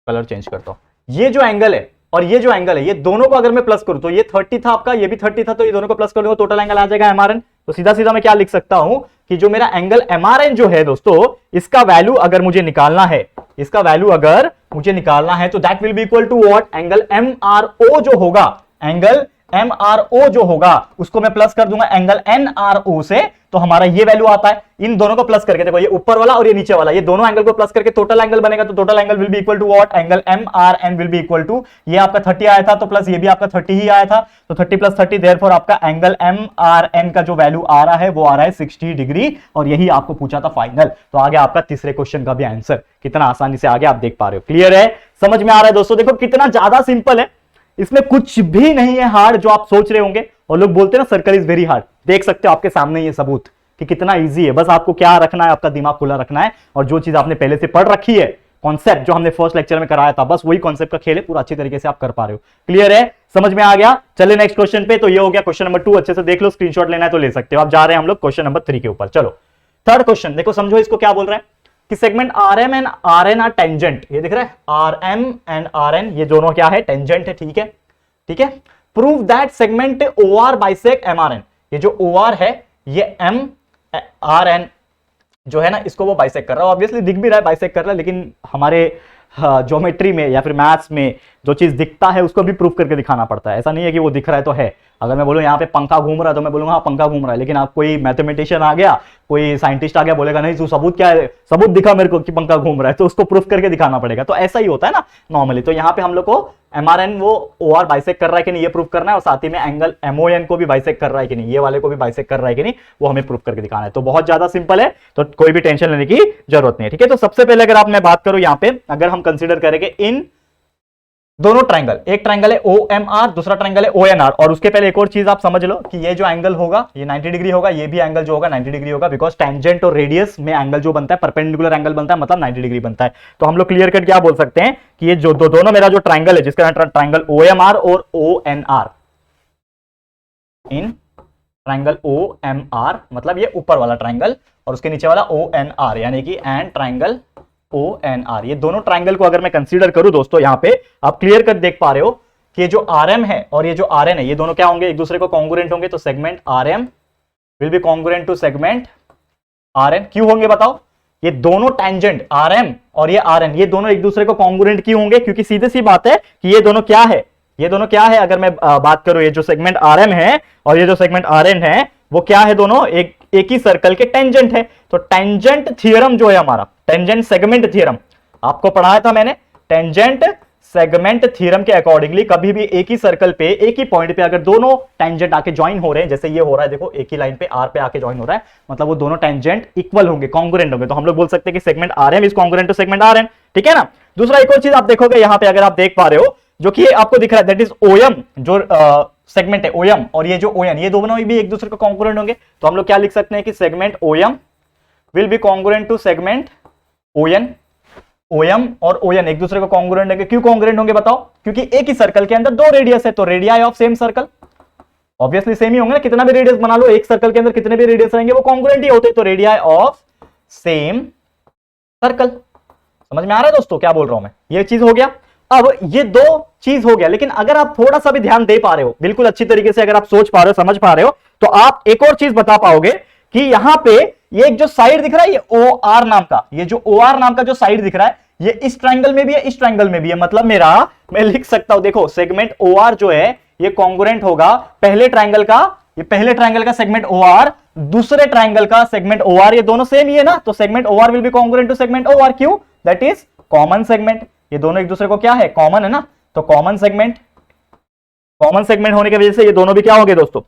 कलर चेंज करता हूं, ये जो एंगल है और ये जो एंगल है, ये दोनों को अगर मैं प्लस करूं तो ये 30 था आपका, ये भी 30 था, तो ये दोनों को प्लस कर दूंगा, टोटल एंगल आ जाएगा एम आर एन। तो सीधा सीधा मैं क्या लिख सकता हूं कि जो मेरा एंगल एम आर एन जो है दोस्तों, इसका वैल्यू अगर मुझे निकालना है, इसका वैल्यू अगर मुझे निकालना है तो that will be equal to what, angle M R O जो होगा, एंगल एम आर ओ जो होगा उसको मैं प्लस कर दूंगा एंगल एन आर ओ से, तो हमारा ये वैल्यू आता है। इन दोनों को प्लस करके देखो, ये ऊपर वाला और ये नीचे वाला, ये दोनों एंगल को प्लस करके टोटल एंगल बनेगा, तो total angle will be equal to what, angle M R N will be equal to, ये आपका 30 आया था तो प्लस ये भी आपका 30 ही आया था, तो 30 प्लस 30 देयरफॉर आपका एंगल एम आर एन का जो वैल्यू आ रहा है वो आ रहा है 60 डिग्री, और यही आपको पूछा था फाइनल। तो आ गया आपका तीसरे क्वेश्चन का भी आंसर, कितना आसानी से आ गया आप देख पा रहे हो। क्लियर है, समझ में आ रहा है दोस्तों, देखो कितना ज्यादा सिंपल है, इसमें कुछ भी नहीं है हार्ड जो आप सोच रहे होंगे। और लोग बोलते हैं ना सर्कल इज वेरी हार्ड, देख सकते हो आपके सामने ये सबूत कि कितना इजी है। बस आपको क्या रखना है, आपका दिमाग खुला रखना है, और जो चीज आपने पहले से पढ़ रखी है, कॉन्सेप्ट जो हमने फर्स्ट लेक्चर में कराया था, बस वही कॉन्सेप्ट का खेल है, पूरा अच्छी तरीके से आप कर पा रहे हो। क्लियर है, समझ में आ गया। चलिए नेक्स्ट क्वेश्चन पे, तो ये हो गया क्वेश्चन नंबर 2, अच्छे से देख लो, स्क्रीनशॉट लेना है तो ले सकते हो। आप जा रहे हैं हम लोग क्वेश्चन नंबर 3 के ऊपर। चलो थर्ड क्वेश्चन देखो, समझो इसको क्या बोल रहा है कि segment R M and R N are tangent, ये दिख रहा है R M and R N, ये दोनों क्या है, टेंजेंट है। ठीक है, ठीक है, prove that segment O R bisect M R N, ये जो ओ आर है ये एम आर एन जो है ना इसको वो बाइसेक्ट कर रहा है, ऑब्वियसली दिख भी रहा है बाइसेक्ट कर रहा है, लेकिन हमारे ज्योमेट्री में या फिर मैथ्स में जो चीज दिखता है उसको भी प्रूफ करके दिखाना पड़ता है। ऐसा नहीं है कि वो दिख रहा है तो है, अगर मैं बोलूं यहाँ पे पंखा घूम रहा है तो मैं बोलूंगा हाँ पंखा घूम रहा है, लेकिन आप कोई मैथमेटिशियन आ गया, कोई साइंटिस्ट आ गया, बोलेगा नहीं तू सबूत क्या है, सबूत दिखा मेरे को कि पंखा घूम रहा है, तो उसको प्रूफ करके दिखाना पड़ेगा। तो ऐसा ही होता है ना नॉर्मली। तो यहाँ पे हम लोग को एमआरएन वो ओआर बाइसेक्ट कर रहा है कि नहीं ये प्रूफ करना है, और साथ ही में एंगल एमओएन को भी बाइसेक्ट कर रहा है कि नहीं, ये वाले को भी बाइसेक्ट कर रहा है कि नहीं, वो हमें प्रूफ करके दिखाना है। तो बहुत ज्यादा सिंपल है, तो कोई भी टेंशन लेने की जरूरत नहीं है। ठीक है, तो सबसे पहले अगर आप मैं बात करूं यहाँ पे, अगर हम कंसिडर करेंगे इन दोनों ट्रायंगल, एक ट्रायंगल है ओ एम आर, दूसरा ट्रायंगल है ओ एन आर, और उसके पहले एक और चीज आप समझ लो कि ये जो एंगल होगा ये 90 डिग्री होगा, ये भी एंगल जो होगा 90 डिग्री होगा, बिकॉज टेंजेंट और रेडियस में एंगल जो बनता है परपेंडिकुलर एंगल बनता है, मतलब 90 डिग्री बनता है। तो हम लोग क्लियर कट क्या बोल सकते हैं कि ये जो दोनों मेरा जो ट्रायंगल है, जिसका ट्रायंगल ओ एम आर और O N R, in triangle O M R मतलब ये ऊपर वाला ट्रायंगल और उसके नीचे वाला ओ एन आर, यानी कि and triangle O N R, ये दोनों ट्रायंगल को अगर मैं कंसीडर करूं दोस्तों, यहां पे आप क्लियर कट देख पा रहे हो कि ये जो आर एम है और ये जो आर एन है, ये दोनों क्या होंगे, एक दूसरे को कॉन्ग्रुएंट होंगे। तो segment R M will be congruent to segment R N. क्यों होंगे बताओ, ये दोनों टेंजेंट आर एम और ये आर एन, ये दोनों एक दूसरे को कॉन्ग्रुएंट क्यों होंगे, क्योंकि सीधी सी बात है कि ये दोनों क्या है, ये दोनों क्या है, अगर मैं बात करूं ये जो सेगमेंट आर एम है और ये जो सेगमेंट आर एन है, वो क्या है, दोनों एक ही सर्कल के टेंजेंट है। तो टेंजेंट थ्योरम जो है हमारा, टेंजेंट सेगमेंट थ्योरम आपको पढ़ाया था मैंने, टेंजेंट सेगमेंट थ्योरम के अकॉर्डिंगली कभी भी एक ही सर्कल पे, एक ही पॉइंट पे अगर दोनों टेंजेंट आके ज्वाइन हो रहे हैं, जैसे ये हो रहा है देखो, एक ही लाइन पे आर पे आके ज्वाइन हो रहा है, मतलब वो दोनों टेंजेंट इक्वल होंगे, कॉन्ग्रुएंट होंगे, तो हम लोग बोल सकते हैं कि segment R M is congruent to segment R N. ठीक है ना। दूसरा एक और चीज आप देखोगे यहां पे, अगर आप देख पा रहे हो, जो कि आपको दिख रहा है दैट इज ओएम, जो सेगमेंट है ओएम और ये जो ओएन, ये दोनों भी एक दूसरे को कॉन्ग्रुएंट होंगे। तो हम लोग क्या लिख सकते हैं कि segment O M will be congruent to segment O N, O M और ओएन एक दूसरे को कॉन्ग्रुएंट होंगे। क्यों कॉन्ग्रुएंट होंगे बताओ, क्योंकि एक ही सर्कल के अंदर दो रेडियस है, तो radii of same circle obviously same ही होंगे ना, कितना भी रेडियस बना लो, एक सर्कल के अंदर कितने भी रेडियस रहेंगे वो कॉन्ग्रुएंट ही होते हैं, तो रेडियाई ऑफ सेम सर्कल। समझ में आ रहा है दोस्तों क्या बोल रहा हूं मैं, ये चीज हो गया। अब ये दो चीज हो गया, लेकिन अगर आप थोड़ा सा भी ध्यान दे पा रहे हो, बिल्कुल अच्छी तरीके से अगर आप सोच पा रहे हो, समझ पा रहे हो, तो आप एक और चीज बता पाओगे कि यहां पे ये एक जो साइड दिख रहा है, ये ओ आर नाम का, ये जो ओ आर नाम का जो साइड दिख रहा है, ये इस ट्रायंगल में भी है, इस ट्रायंगल में भी है। मतलब मेरा, मैं लिख सकता हूं, देखो सेगमेंट ओ आर जो है ये कॉन्ग्रुएंट होगा पहले ट्रायंगल का, ये पहले ट्रायंगल का सेगमेंट ओ आर, दूसरे ट्रायंगल का सेगमेंट ओ आर, ये दोनों सेम ही है ना, तो segment O R will be congruent to segment O R. क्यों, दैट इज कॉमन सेगमेंट, ये दोनों एक दूसरे को क्या है, कॉमन है ना, तो कॉमन सेगमेंट कॉमन सेगमेंट होने की वजह से ये दोनों भी क्या हो गए दोस्तों,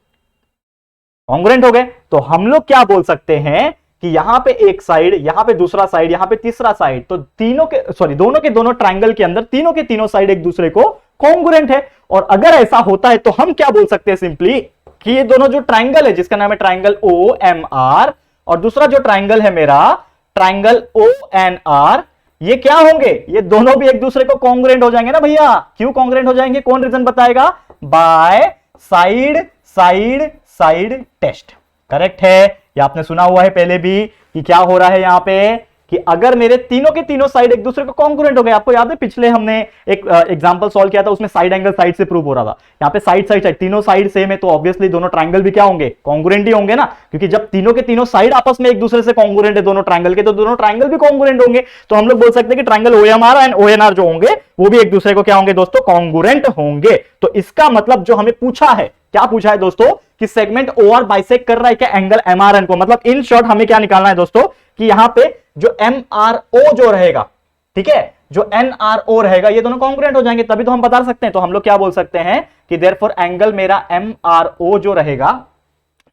कॉन्ग्रुएंट हो गए। तो हम लोग क्या बोल सकते हैं कि यहां पे एक साइड, यहां पे दूसरा साइड, यहां पे तीसरा साइड, तो तीनों के दोनों के दोनों ट्रायंगल के अंदर तीनों के तीनों साइड एक दूसरे को कॉन्ग्रुएंट है। और अगर ऐसा होता है तो हम क्या बोल सकते हैं सिंपली कि ये दोनों जो ट्रायंगल है जिसका नाम है ट्रायंगल ओ एम आर, और दूसरा जो ट्रायंगल है मेरा ट्रायंगल ओ एन आर, ये क्या होंगे, ये दोनों भी एक दूसरे को कॉन्ग्रुएंट हो जाएंगे ना भैया। क्यों कॉन्ग्रुएंट हो जाएंगे, कौन रीजन बताएगा, by side side side test. Correct है, ये आपने सुना हुआ है पहले भी कि क्या हो रहा है यहां पे कि अगर मेरे तीनों के तीनों साइड एक दूसरे को कॉन्ग्रुएंट हो गए, आपको याद है पिछले हमने एक एग्जांपल सॉल्व किया था, उसमें साइड एंगल साइड से प्रूव हो रहा था। यहां पे साइड साइड साइड तीनों साइड सेम है तो ऑब्वियसली दोनों ट्रायंगल भी क्या होंगे, कॉन्ग्रुएंट ही होंगे ना, क्योंकि जब तीनों के तीनों साइड आपस में एक दूसरे से कॉन्ग्रुएंट है दोनों ट्रायंगल के, तो दोनों ट्रायंगल भी कॉन्ग्रुएंट होंगे। तो हम लोग बोल सकते हैं कि ट्रायंगल ओएमआर एंड ओएनआर जो होंगे वो भी एक दूसरे को क्या होंगे दोस्तों, कॉन्ग्रुएंट होंगे। तो इसका मतलब जो हमें पूछा है, क्या पूछा है दोस्तों, कि सेगमेंट ओआर बाइसेक्ट कर रहा है क्या एंगल एमआरएन को। मतलब इन शॉर्ट हमें क्या निकालना है दोस्तों कि यहां पे जो एमआरओ जो रहेगा, ठीक है, जो एनआरओ रहेगा, ये दोनों कॉन्ग्रुएंट हो जाएंगे, तभी तो हम बता सकते हैं। तो हम लोग क्या बोल सकते हैं कि देयरफॉर एंगल मेरा एमआरओ जो रहेगा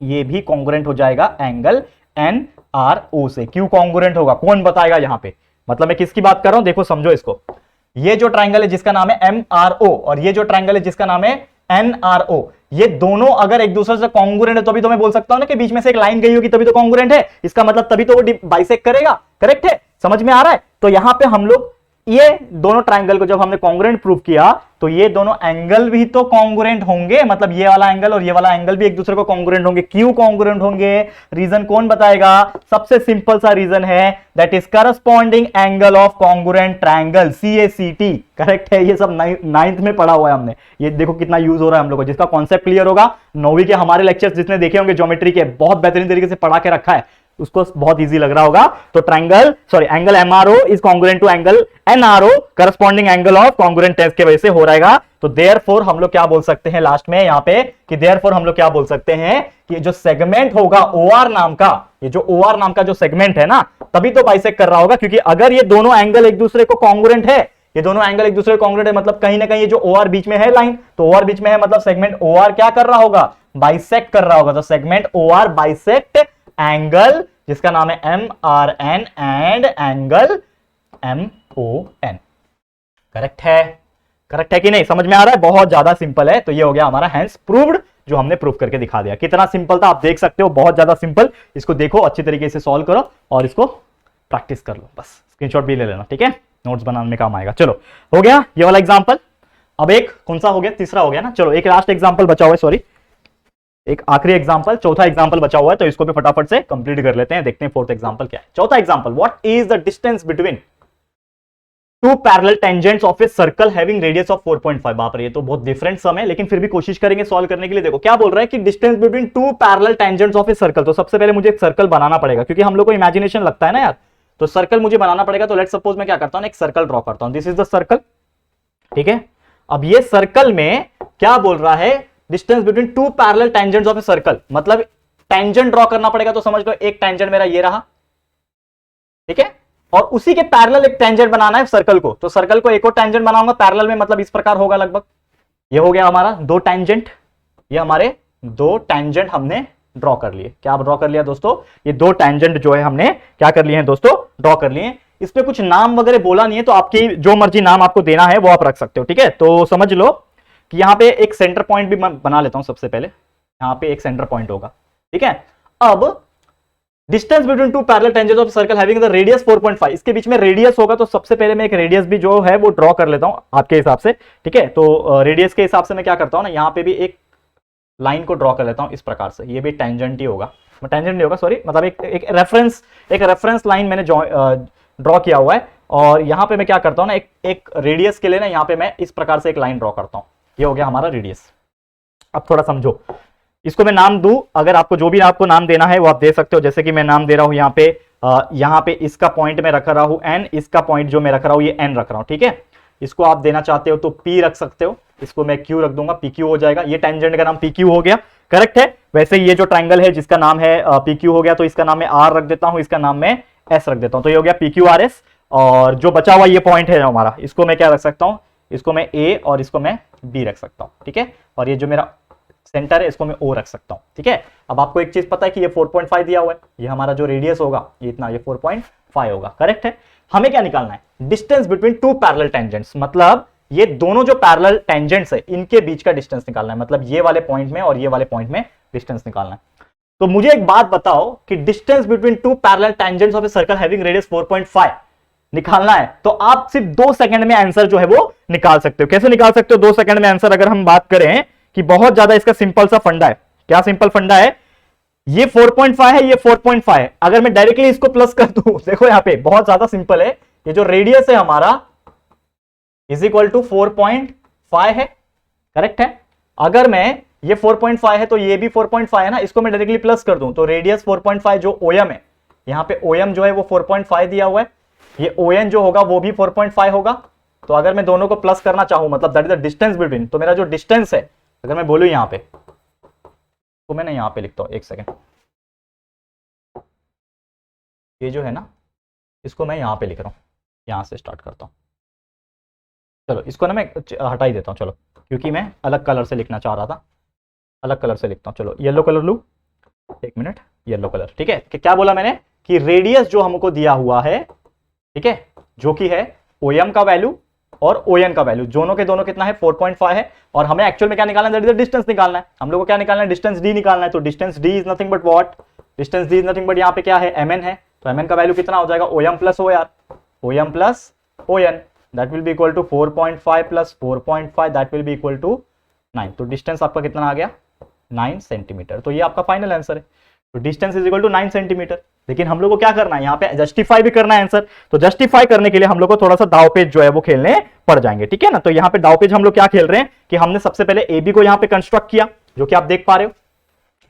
ये भी कॉन्ग्रुएंट हो जाएगा एंगल एनआरओ से। क्यों कॉन्ग्रुएंट होगा, कौन बताएगा यहां पे, मतलब मैं किसकी बात कर रहा हूं, देखो समझो इसको। ये जो ट्रायंगल है जिसका नाम है एमआरओ और ये जो ट्रायंगल है जिसका नाम है एनआरओ, ये दोनों अगर एक दूसरे से कॉन्ग्रुएंट है तभी तो मैं बोल सकता हूं ना कि बीच में से एक लाइन गई होगी तभी तो कॉन्ग्रुएंट है। इसका मतलब तभी तो वो बाइसेक्ट करेगा। करेक्ट है, समझ में आ रहा है। तो यहां पे हम लोग ये दोनों ट्रायंगल को जब हमने कॉन्ग्रुएंट प्रूव किया तो ये दोनों एंगल भी तो कॉन्ग्रुएंट होंगे, मतलब ये वाला एंगल और ये वाला एंगल भी एक दूसरे को कॉन्ग्रुएंट होंगे। क्यों कॉन्ग्रुएंट होंगे, रीजन कौन बताएगा, सबसे सिंपल सा रीजन है that is corresponding angle of congruent triangle, CACT। Correct है, ये सब नाइन्थ में पढ़ा हुआ है हमने, ये देखो कितना यूज हो रहा है हम लोग को। जिसका कॉन्सेप्ट क्लियर होगा, 9वीं के हमारे लेक्चर्स जिसने देखे होंगे ज्योमेट्री के, बहुत बेहतरीन तरीके से पढ़ा के रखा है, उसको बहुत इजी लग रहा होगा। तो angle M R O is congruent to angle N R O, corresponding angle of congruent test के वजह से हो रहेगा। तो देयरफॉर हम लोग क्या बोल सकते हैं लास्ट में यहां पे कि देयरफॉर हम लोग क्या बोल सकते हैं कि जो सेगमेंट होगा ओआर नाम का, ये जो ओआर नाम का जो सेगमेंट है ना, तभी तो बाइसेक्ट कर रहा होगा, क्योंकि अगर ये दोनों एंगल एक दूसरे को कॉन्ग्रुएंट है, ये दोनों एंगल एक दूसरे को कॉन्ग्रुएंट है, मतलब कहीं ना कहीं ये जो ओआर बीच में है लाइन, तो ओआर बीच में है मतलब सेगमेंट ओआर क्या कर रहा होगा, बाइसेक्ट कर रहा होगा। तो सेगमेंट ओआर बाइसेक्ट एंगल जिसका नाम है MRN and angle MON। Correct है, करेक्ट है कि नहीं, समझ में आ रहा है, बहुत ज्यादा सिंपल है। तो ये हो गया हमारा हैंस प्रूव्ड, जो हमने प्रूव करके दिखा दिया। कितना सिंपल था आप देख सकते हो, बहुत ज्यादा सिंपल। इसको देखो अच्छी तरीके से सॉल्व करो और इसको प्रैक्टिस कर लो, बस स्क्रीनशॉट भी ले लेना, ठीक है, नोट्स बनाने में काम आएगा। चलो हो गया ये वाला एग्जाम्पल। अब एक कौन सा हो गया, तीसरा हो गया ना। चलो एक लास्ट एग्जाम्पल बचा हुआ है, सॉरी एक आखिरी एग्जांपल, चौथा एग्जांपल बचा हुआ है, तो इसको भी फटाफट से कंप्लीट कर लेते हैं। देखते हैं फोर्थ एग्जांपल क्या है। चौथा example, what is the distance between two parallel tangents of a circle having radius of 4.5। बाप रे, ये तो बहुत डिफरेंट सम है, लेकिन फिर भी कोशिश करेंगे सॉल्व करने के लिए। देखो क्या बोल रहा है कि distance between two parallel tangents of a circle. तो सबसे पहले मुझे एक सर्कल बनाना पड़ेगा, क्योंकि हम लोग को इमेजिनेशन लगता है ना यार, तो सर्कल मुझे बनाना पड़ेगा। तो लेट्स सपोज मैं क्या करता हूं, एक सर्कल ड्रॉ करता हूं, दिस इज द सर्कल, ठीक है। अब ये सर्कल में क्या बोल रहा है, distance between two parallel tangents of a circle, मतलब टेंजेंट ड्रॉ करना पड़ेगा। तो समझ लो एक टेंजेंट मेरा ये रहा, ठीक है, और उसी के पैरेलल एक टेंजेंट बनाना है सर्कल को। तो सर्कल को एक और टेंजेंट बनाऊंगा पैरेलल में, मतलब इस प्रकार होगा लगभग। ये हो गया हमारा दो टेंजेंट, ये हमारे दो टेंजेंट हमने ड्रॉ कर लिए। क्या ड्रॉ कर लिया दोस्तों, ये दो टेंजेंट जो है हमने क्या कर लिए हैं दोस्तों, ड्रॉ कर लिए। इस पे कुछ नाम वगैरह बोला नहीं है, तो आपकी जो मर्जी नाम आपको देना है वो आप रख सकते हो, ठीक है। तो समझ लो कि यहां पे एक सेंटर पॉइंट भी मैं बना लेता हूं। सबसे पहले यहां पे एक सेंटर पॉइंट होगा, ठीक है। अब distance between two parallel tangents of circle having the radius 4.5, इसके बीच में रेडियस होगा। तो सबसे पहले मैं एक रेडियस भी जो है वो ड्रॉ कर लेता हूं आपके हिसाब से, ठीक है। तो रेडियस के हिसाब से मैं क्या करता हूं ना, यहां पे भी एक लाइन को ड्रॉ कर लेता हूं इस प्रकार से। ये भी टेंजेंट ही होगा, टेंजेंट नहीं होगा सॉरी, मतलब एक रेफरेंस लाइन मैंने ड्रॉ किया हुआ है। और यहां पे मैं क्या करता हूं ना, एक रेडियस के लिए ना यहां पे मैं इस प्रकार से एक लाइन ड्रॉ करता हूं। ये हो गया हमारा रेडियस। अब थोड़ा समझो, इसको मैं नाम दूं, अगर आपको जो भी आपको नाम देना है वो आप दे सकते हो। जैसे कि मैं नाम दे रहा हूं यहां पे इसका पॉइंट मैं रख रहा हूं n, इसका पॉइंट जो मैं रख रहा हूं ये n रख रहा हूं, ठीक है। इसको आप देना चाहते हो तो p रख सकते हो, इसको मैं q रख दूंगा, pq हो जाएगा। ये टेंजेंट का नाम pq हो गया, करेक्ट है। वैसे ये जो ट्रायंगल है जिसका नाम है pq हो गया, तो इसका नाम मैं r रख देता हूं, इसका नाम मैं s रख देता हूं। तो ये हो गया pqrs। और जो बचा हुआ ये पॉइंट है हमारा, इसको मैं क्या रख सकता हूं, इसको मैं a और इसको मैं बी रख सकता हूं, ठीक है। और ये जो मेरा सेंटर है इसको मैं ओ रख सकता हूं, ठीक है। अब आपको एक चीज पता है कि ये 4.5 दिया हुआ है, ये हमारा जो रेडियस होगा ये इतना, ये 4.5 होगा, करेक्ट है। हमें क्या निकालना है, distance between two parallel tangents, मतलब ये दोनों जो पैरेलल टेंजेंट्स है इनके बीच का डिस्टेंस निकालना है, मतलब ये वाले पॉइंट में और ये वाले पॉइंट में डिस्टेंस निकालना है। तो मुझे एक बात बताओ कि distance between two parallel tangents of a circle having radius 4.5 निकालना है, तो आप सिर्फ 2 सेकंड में आंसर जो है वो निकाल सकते हो। कैसे निकाल सकते हो 2 सेकंड में आंसर? अगर हम बात करें कि बहुत ज्यादा इसका सिंपल सा फंडा है। क्या सिंपल फंडा है? ये 4.5 है, ये 4.5 है, अगर मैं डायरेक्टली इसको प्लस कर दूं, देखो यहां पे बहुत ज्यादा सिंपल है, ये जो रेडियस है हमारा इज इक्वल टू 4.5 है, करेक्ट है। अगर मैं ये 4.5 है तो ये भी 4.5 है ना, इसको मैं डायरेक्टली प्लस कर दूं तो रेडियस 4.5 जो ओएम है, यहां पे ओएम जो है वो 4.5 दिया हुआ है, ये ओएन जो होगा वो भी 4.5 होगा। तो अगर मैं दोनों को प्लस करना चाहूं, मतलब that is the distance between, तो मेरा जो डिस्टेंस है अगर मैं बोलूं यहां पे, तो मैं यहां पे लिखता हूं, एक सेकेंड, ये जो है ना इसको मैं यहां पे लिख रहा हूं, यहां से स्टार्ट करता हूं। चलो इसको ना मैं हटा ही देता हूं, चलो, क्योंकि मैं अलग कलर से लिखना चाह रहा था, अलग कलर से लिखता हूं। चलो येलो कलर लूं, एक मिनट, येलो कलर, ठीक है। क्या बोला मैंने कि रेडियस जो हमको दिया हुआ है, ठीक है, जो कि है ओएम का वैल्यू और ओएन का वैल्यू, दोनों के दोनों कितना है 4.5 है, और हमें एक्चुअल में क्या निकालना है, दैट इज द डिस्टेंस निकालना है। हम लोग को क्या निकालना है, डिस्टेंस डी निकालना है। तो distance D is nothing but what, distance D is nothing but यहाँ पे क्या है, mn है, तो mn का वैल्यू कितना हो जाएगा, O M plus O R, O M plus O N, that will be equal to 4.5 plus 4.5, that will be equal to 9। तो डिस्टेंस आपका कितना आ गया, 9 सेंटीमीटर। तो ये आपका फाइनल आंसर है। तो distance is equal to 9 centimetre. लेकिन हम लोग को क्या करना है, यहाँ पे जस्टिफाई भी करना है आंसर। तो जस्टिफाई करने के लिए हम लोग को थोड़ा सा दावपेच जो है वो खेलने पड़ जाएंगे, ठीक है ना। तो यहाँ पे दावपेच हम लोग क्या खेल रहे हैं कि हमने सबसे पहले ए बी को यहाँ पे कंस्ट्रक्ट किया, जो कि आप देख पा रहे हो,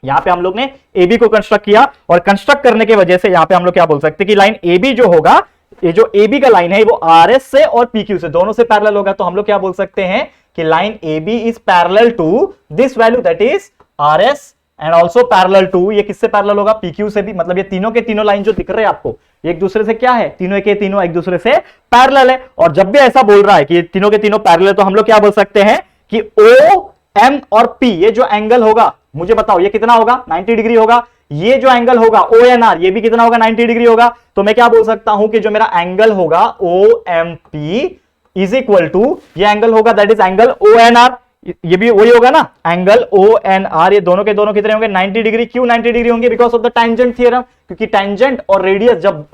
यहाँ पे हम लोग ने ए बी को कंस्ट्रक्ट किया, और कंस्ट्रक्ट करने की वजह से यहाँ पे हम लोग क्या बोल सकते हैं कि लाइन ए बी जो होगा, ये जो ए बी का लाइन है वो आर एस से और पी क्यू से दोनों से पैरेलल होगा। तो हम लोग क्या बोल सकते हैं कि line A B is parallel to this value, that is R S, and also parallel to, ये किससे पैरेलल होगा, पीक्यू से भी। मतलब ये तीनों के तीनों लाइन जो दिख रहे हैं आपको, एक दूसरे से क्या है, तीनों के तीनों एक दूसरे से पैरेलल है। और जब भी ऐसा बोल रहा है कि तीनों के तीनों पैरेलल है, तो हम लोग क्या बोल सकते हैं कि ओ एम और पी, ये जो एंगल होगा, मुझे बताओ ये कितना होगा, 90 डिग्री होगा। ये जो एंगल होगा ओ एन आर, ये भी कितना होगा, 90 डिग्री होगा। तो मैं क्या बोल सकता हूं कि जो मेरा एंगल होगा O M P is equal to, ये एंगल होगा that is angle O N R, ये भी वही होगा ना, एंगल ओ एन आर, ये दोनों के दोनों कितने होंगे, 90 डिग्री। क्यों 90 डिग्री होंगे, because of the tangent theorem, क्योंकि टेंजेंट और रेडियस जब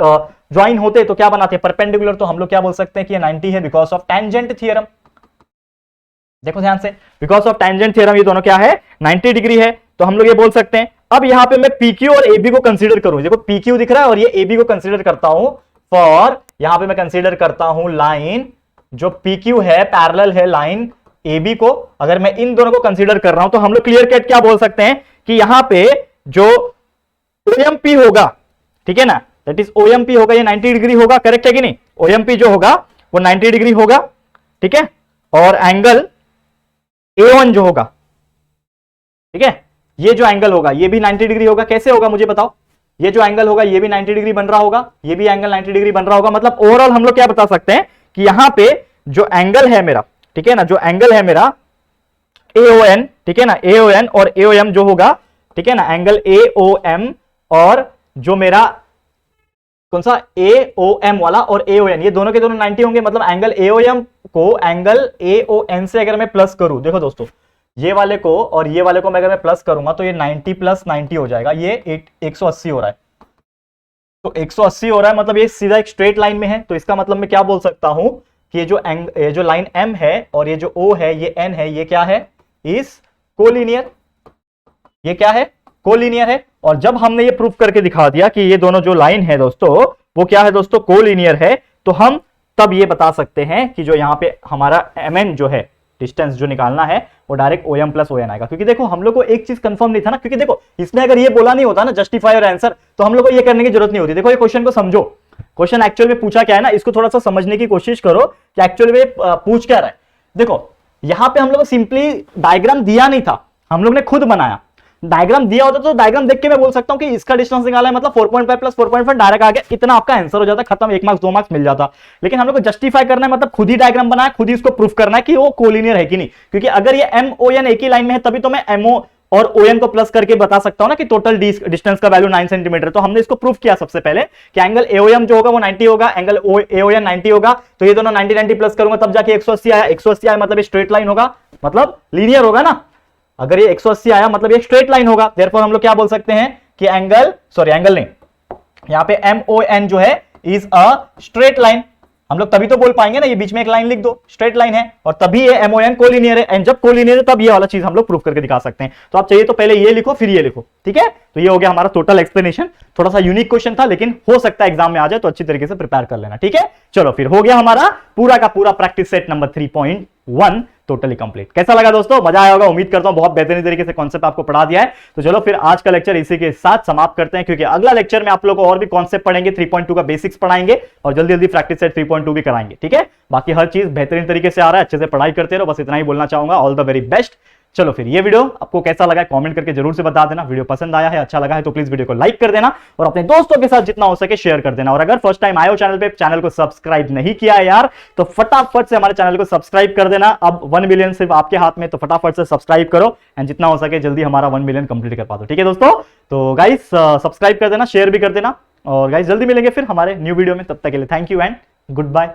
ज्वाइन होते हैं तो क्या बनाते हैं, परपेंडिकुलर। तो हम लोग क्या बोल सकते हैं कि ये 90 है बिकॉज ऑफ टेंजेंट थ्योरम। देखो ध्यान से, बिकॉज ऑफ टेंजेंट थ्योरम ये दोनों क्या है, 90 डिग्री है। तो हम लोग ये बोल सकते हैं। अब यहां पे मैं PQ और AB को कंसीडर करूं, देखो PQ दिख रहा है और ये AB को कंसीडर करता हूं फॉर, यहां पे मैं कंसीडर करता हूं लाइन जो PQ है, पैरेलल है लाइन AB को। अगर मैं इन दोनों को कंसीडर कर रहा हूं तो हम लोग क्लियर कट क्या बोल सकते हैं कि यहां पे जो OMP होगा, ठीक है ना, दैट इज OMP होगा, ये 90 डिग्री होगा, करेक्ट है कि नहीं। OMP जो होगा वो 90 डिग्री होगा, ठीक है। और एंगल A1 जो होगा, ठीक है, ये जो एंगल होगा ये भी 90 डिग्री होगा। कैसे होगा मुझे बताओ, ये जो एंगल होगा ये भी 90 डिग्री बन रहा होगा, ये भी एंगल 90 डिग्री बन रहा होगा। मतलब ओवरऑल हम लोग क्या बता सकते हैं कि यहां पे जो एंगल है मेरा, ठीक है ना, जो एंगल है मेरा AON, ठीक है ना, AON और AOM जो होगा, ठीक है ना, एंगल AOM और जो मेरा कौन सा AOM वाला और AON, ये दोनों के दोनों 90 होंगे। मतलब एंगल AOM को एंगल AON से अगर मैं प्लस करूं, देखो दोस्तों, ये वाले को और ये वाले को मैं अगर मैं प्लस करूंगा तो ये 90 प्लस 90 हो जाएगा, ये 180 हो रहा है। तो 180 हो रहा है, मतलब ये सीधा एक स्ट्रेट लाइन में है। तो इसका मतलब मैं क्या बोल सकता हूं कि ये जो लाइन M है और ये जो O है, ये N है, ये क्या है, इस कोलिनियर, ये क्या है, कोलिनियर है। और जब हमने ये प्रूफ करके दिखा दिया कि ये दोनों जो लाइन है दोस्तों वो क्या है दोस्तों, कोलिनियर है, तो हम तब ये बता सकते हैं कि जो यहां पे हमारा MN जो है, डिस्टेंस जो निकालना है, वो डायरेक्ट OM प्लस ON आएगा। क्योंकि देखो हम लोग को एक चीज कंफर्म नहीं था ना, क्योंकि देखो इसने अगर ये बोला नहीं होता ना जस्टिफाई और आंसर, तो हम लोग को ये करने की जरूरत नहीं होती। देखो ये क्वेश्चन को समझो, क्वेश्चन एक्चुअल में पूछा क्या है ना, इसको थोड़ा सा समझने की कोशिश करो कि एक्चुअल में पूछ क्या रहा है। देखो यहां पे हम लोग को सिंपली डायग्राम दिया नहीं था, हम लोग ने खुद बनाया। डायग्राम दिया होता तो डायग्राम देख के मैं बोल सकता हूं कि इसका डिस्टेंस निकाला है मतलब 4.5 प्लस 4.5 डायरेक्ट आ गया, इतना आपका आंसर हो जाता, खत्म, 1 मार्क्स 2 मार्क्स मिल जाता। लेकिन हम लोग को जस्टिफाई करना है, मतलब खुद ही डायग्राम बनाया, खुद ही इसको प्रूफ करना है कि वो कोलिनियर है कि नहीं, क्योंकि अगर ये MON एक ही लाइन में है तभी तो मैं MO और ON को प्लस करके बता सकता हूं ना कि टोटल डिस्टेंस का वैल्यू 9 सेंटीमीटर। तो हमने इसको प्रूफ किया सबसे पहले कि एंगल AOM जो होगा वो 90 होगा, एंगल AON 90 होगा, तो ये दोनों 90 प्लस करूंगा तब जाके 180 आया, 180 आया मतलब ये स्ट्रेट लाइन होगा, मतलब लीनियर होगा ना। अगर ये 180 आया मतलब ये स्ट्रेट लाइन होगा, देयरफॉर हम लोग क्या बोल सकते हैं कि एंगल नहीं, यहां पे MON जो है इज अ स्ट्रेट लाइन। हम लोग तभी तो बोल पाएंगे ना, ये बीच में एक लाइन लिख दो, स्ट्रेट लाइन है, और तभी ये MON कोलिनियर है, एंड जब कोलिनियर है तब ये वाला चीज हम लोग प्रूफ करके दिखा सकते हैं। तो आप चाहिए तो पहले ये लिखो फिर ये लिखो, ठीक है। तो ये हो गया हमारा टोटल एक्सप्लेनेशन, थोड़ा सा यूनिक क्वेश्चन था लेकिन हो सकता है एग्जाम में आ जाए, तो अच्छी तरीके से प्रिपेयर कर लेना, ठीक है। चलो फिर हो गया हमारा पूरा का पूरा practice set number 3.1 totally complete. कैसा लगा दोस्तों, मजा आया होगा, उम्मीद करता हूं बहुत बेहतरीन तरीके से कॉन्सेप्ट आपको पढ़ा दिया है। तो चलो फिर आज का लेक्चर इसी के साथ समाप्त करते हैं, क्योंकि अगला लेक्चर में आप लोगों को और भी कॉन्सेप्ट पढ़ेंगे, 3.2 का बेसिक्स पढ़ाएंगे और जल्दी जल्दी प्रैक्टिस सेट 3.2 भी कराएंगे, ठीक है। बाकी हर चीज बेहतरीन तरीके से आ रहा है, अच्छे से पढ़ाई करते रहो, बस इतना ही बोलना चाहूंगा। All the very best. चलो फिर ये वीडियो आपको कैसा लगा कमेंट करके जरूर से बता देना। वीडियो पसंद आया है, अच्छा लगा है तो प्लीज वीडियो को लाइक कर देना और अपने दोस्तों के साथ जितना हो सके शेयर कर देना। और अगर फर्स्ट टाइम आए हो चैनल पे, चैनल को सब्सक्राइब नहीं किया है यार, तो फटाफट से हमारे चैनल को सब्सक्राइब कर देना। अब 1 मिलियन सिर्फ आपके हाथ में, तो फटाफट से सब्सक्राइब करो एंड जितना हो सके जल्दी हमारा 1 मिलियन कंप्लीट कर पा दो, ठीक है दोस्तों। तो गाइस सब्सक्राइब कर देना, शेयर भी कर देना, और गाइस जल्दी मिलेंगे फिर हमारे न्यू वीडियो में, तब तक के लिए thank you and good bye.